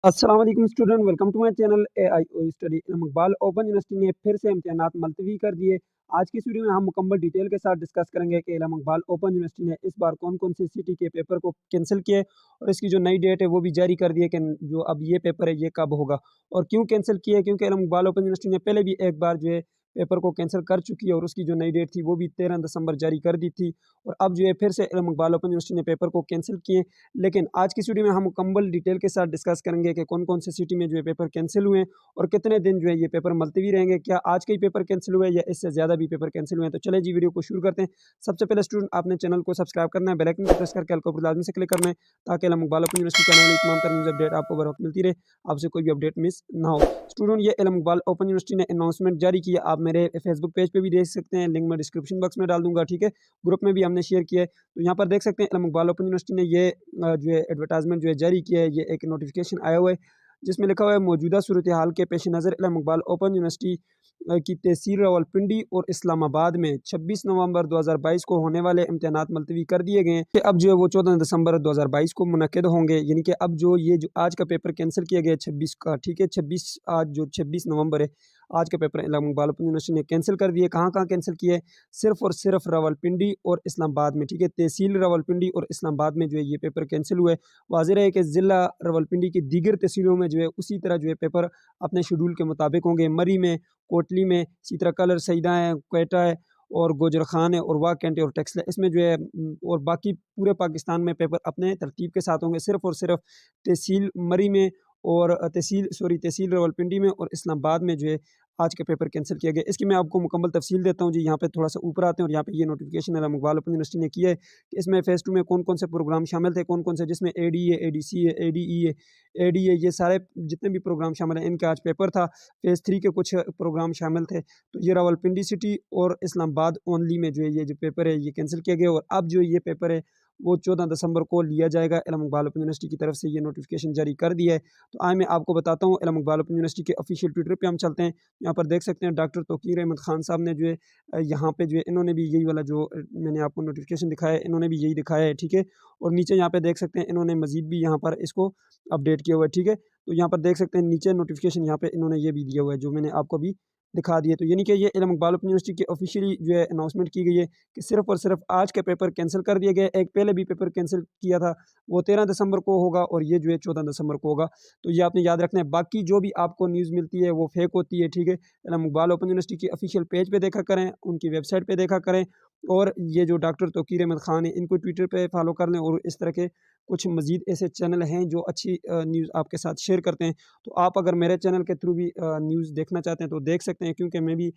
अस्सलाम वालेकुम student, welcome to my channel AIOE स्टडी। इकबाल ओपन यूनिवर्सिटी ने फिर से इम्तिहानात मुलतवी कर दिए। आज की इस वीडियो में हम मुकम्मल डिटेल के साथ डिस्कस करेंगे कि इकबाल ओपन यूनिवर्सिटी ने इस बार कौन कौन सी सिटी के पेपर को कैंसिल किए और इसकी जो नई डेट है वो भी जारी कर दी है कि जो अब ये पेपर है ये कब होगा और क्यों कैंसिल किए। क्योंकि इकबाल ओपन यूनिवर्सिटी ने पहले भी एक बार जो है पेपर को कैंसिल कर चुकी है और उसकी जो नई डेट थी वो भी 13 दिसंबर जारी कर दी थी और अब जो है फिर से इकबाल ओपन यूनिवर्सिटी ने पेपर को कैंसिल किए। लेकिन आज की इस वीडियो में हम मुकम्मल डिटेल के साथ डिस्कस करेंगे कि कौन-कौन सी सिटी में जो है पेपर कैंसिल हुए हैं और कितने दिन जो है ये पेपर मुलतवी रहेंगे। क्या आज के ही पेपर कैंसिल हुए या इससे ज़्यादा भी पेपर कैंसिल हुए हैं? तो चलिए जी वीडियो को शुरू करते हैं। सबसे पहले स्टूडेंट आपने चैनल को सब्सक्राइब करना है, बेल आइकन को प्रेस करके ऑल को लाज़मी से क्लिक करना है ताकि इकबाल ओपन यूनिवर्सिटी के आने वाली तमाम तर न्यूज़ अपडेट आपको बर वक्त मिलती रहे, आपसे कोई भी अपडेट मिस ना हो। स्टूडेंट ये इकबाल ओपन यूनिवर्सिटी ने अनाउंसमेंट जारी की है, आप मेरे फेसबुक पेज पे भी देख सकते हैं, लिंक मैं डिस्क्रिप्शन बॉक्स में डाल दूँगा, ठीक है? ग्रुप में भी हमने शेयर किया है। तो यहाँ पर देख सकते हैं इकबाल ओपन यूनिवर्सिटी ने ये जो है एडवर्टाइजमेंट जो है जारी किया है, ये एक नोटिफिकेशन आया हुआ है जिसमें लिखा हुआ है मौजूदा सूरत हाल के पेश नज़र इकबाल ओपन यूनिवर्सिटी की तहसील रावलपिंडी और इस्लामाबाद में 26 नवंबर 2022 को होने वाले इम्तिहानात मुलतवी कर दिए गए हैं कि अब जो है वो 14 दिसंबर 2022 को मुनक्किद होंगे। यानी कि अब जो ये जो आज का पेपर कैंसिल किया गया है 26 का, ठीक है? 26 आज जो 26 नवंबर है, आज का पेपर इकबाल ओपन यूनिवर्सिटी ने कैंसिल कर दिए। कहाँ-कहाँ कैंसिल किए? सिर्फ़ और सिर्फ रावलपिंडी और इस्लामाबाद में, ठीक है? तहसील रावलपिंडी और इस्लामाबाद में जो है ये पेपर कैंसिल हुए। वाज़ेह है कि ज़िला रावलपिंडी की दीगर तहसीलों में जो है उसी तरह जो है पेपर अपने शेड्यूल के मुताबिक होंगे। मरी में, कोटली में, इसी तरह कलर सईदा है, क्वेटा है और गोजर खान है और वाह कैंट है और टेक्सला, इसमें जो है और बाकी पूरे पाकिस्तान में पेपर अपने तरतीब के साथ होंगे। सिर्फ़ और सिर्फ तहसील मरी में और तहसील रावलपिंडी में और इस्लामाबाद में जो है आज का पेपर कैंसिल किया गया। इसकी मैं आपको मुकम्मल तफसील देता हूँ जी। यहाँ पे थोड़ा-सा ऊपर आते हैं और यहाँ पे ये नोटिफिकेशन इकबाल ओपन यूनिवर्सिटी ने किया है कि इसमें फ़ेज़ 2 में कौन-कौन से प्रोग्राम शामिल थे, कौन-कौन से जिसमें एडी है, एडीसी है, एडीई है, एडी है, ये सारे जितने भी प्रोग्राम शामिल हैं इनका आज पेपर था। फ़ेज़ 3 के कुछ प्रोग्राम शामिल थे। तो ये रावलपिंडी सिटी और इस्लामाबाद ओनली में जो है ये जो पेपर है ये कैंसिल किया गया और अब जो ये पेपर है वो 14 दिसंबर को लिया जाएगा। इकबाल ओपन यूनिवर्सिटी की तरफ से ये नोटिफिकेशन जारी कर दिया है। तो आइए मैं आपको बताता हूँ, इकबाल ओपन यूनिवर्सिटी के ऑफिशियल ट्विटर पे हम चलते हैं। यहाँ पर देख सकते हैं डॉक्टर तौकीर अहमद खान साहब ने जो है यहाँ पे जो है इन्होंने भी यही वाला जो मैंने आपको नोटिफिकेशन दिखाया है, इन्होंने भी यही दिखाया है, ठीक है? और नीचे यहाँ पे देख सकते हैं इन्होंने मज़ीद भी यहाँ पर इसको अपडेट किया हुआ है, ठीक है? तो यहाँ पर देख सकते हैं नीचे नोटिफिकेशन यहाँ पे इन्होंने ये भी दिया हुआ है जो मैंने आपको अभी दिखा दिया। तो यानी कि ये इकबाल ओपन यूनिवर्सिटी की ऑफिशियली जो है अनाउंसमेंट की गई है कि सिर्फ़ और सिर्फ आज का पेपर कैंसिल कर दिया गया है। एक पहले भी पेपर कैंसिल किया था, वो 13 दिसंबर को होगा और ये जो है 14 दिसंबर को होगा। तो ये आपने याद रखना है। बाकी जो भी आपको न्यूज़ मिलती है वो फेक होती है, ठीक है? इकबाल ओपन यूनिवर्सिटी की ऑफिशियल पेज पे देखा करें, उनकी वेबसाइट पे देखा करें और ये जो डॉक्टर तौकीर अहमद खान है इनको ट्विटर पे फॉलो कर लें और इस तरह के कुछ मज़ीद ऐसे चैनल हैं जो अच्छी न्यूज़ आपके साथ शेयर करते हैं। तो आप अगर मेरे चैनल के थ्रू भी न्यूज़ देखना चाहते हैं तो देख सकते हैं, क्योंकि मैं भी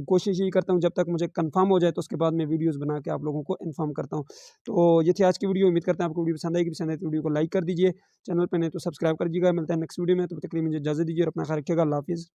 कोशिश यही करता हूँ जब तक मुझे कंफर्म हो जाए तो उसके बाद मैं वीडियोस बना के आप लोगों को इन्फॉर्म करता हूँ। तो ये थी आज की वीडियो। उम्मीद करते हैं आपको वीडियो पसंद आएगी। पसंद आए तो वीडियो को लाइक कर दीजिए, चैनल पे नहीं तो सब्सक्राइब कर दीजिएगा। मिलता है नेक्स्ट वीडियो में, तब तक के लिए मुझे इजाज़त दीजिए और अपना ख्याल रखिएगा। अल्लाह हाफ़िज़।